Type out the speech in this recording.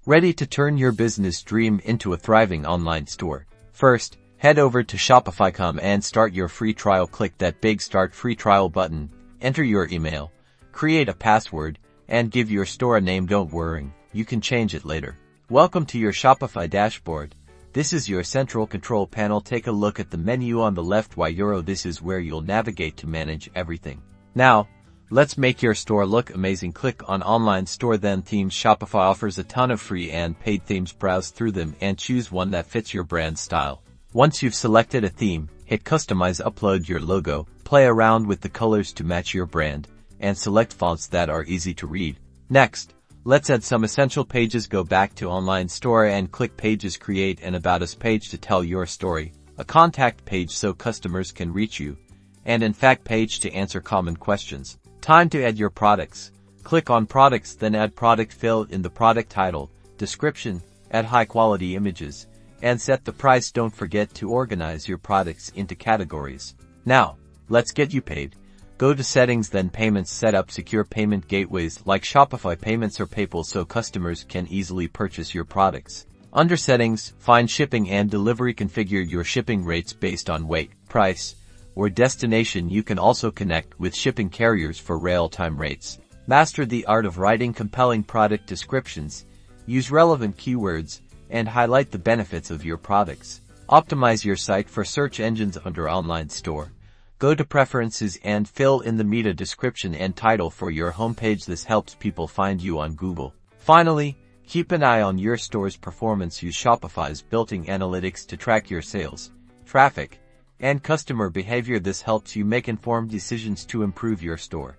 Ready to turn your business dream into a thriving online store? First, head over to Shopify.com and start your free trial. Click that big Start Free Trial button, enter your email, create a password, and give your store a name. Don't worry, you can change it later. Welcome to your Shopify dashboard. This is your central control panel. Take a look at the menu on the left. This is where you'll navigate to manage everything. Now, let's make your store look amazing. Click on Online Store, then Themes. Shopify offers a ton of free and paid themes. Browse through them and choose one that fits your brand style. Once you've selected a theme, hit Customize, upload your logo, play around with the colors to match your brand, and select fonts that are easy to read. Next, let's add some essential pages. Go back to Online Store and click Pages. Create an About Us page to tell your story, a contact page so customers can reach you, and in fact page to answer common questions. Time to add your products. Click on Products, then add product. Fill in the product title, description, add high-quality images, and set the price. Don't forget to organize your products into categories. Now, let's get you paid. Go to Settings, then Payments. Set up secure payment gateways like Shopify Payments or PayPal so customers can easily purchase your products. Under Settings, find Shipping and Delivery. Configure your shipping rates based on weight, price, or destination. You can also connect with shipping carriers for real-time rates. Master the art of writing compelling product descriptions. Use relevant keywords and highlight the benefits of your products. Optimize your site for search engines. Under Online Store, go to Preferences and fill in the meta description and title for your homepage. This helps people find you on Google. Finally, keep an eye on your store's performance. Use Shopify's built-in analytics to track your sales, traffic, and customer behavior. This helps you make informed decisions to improve your store.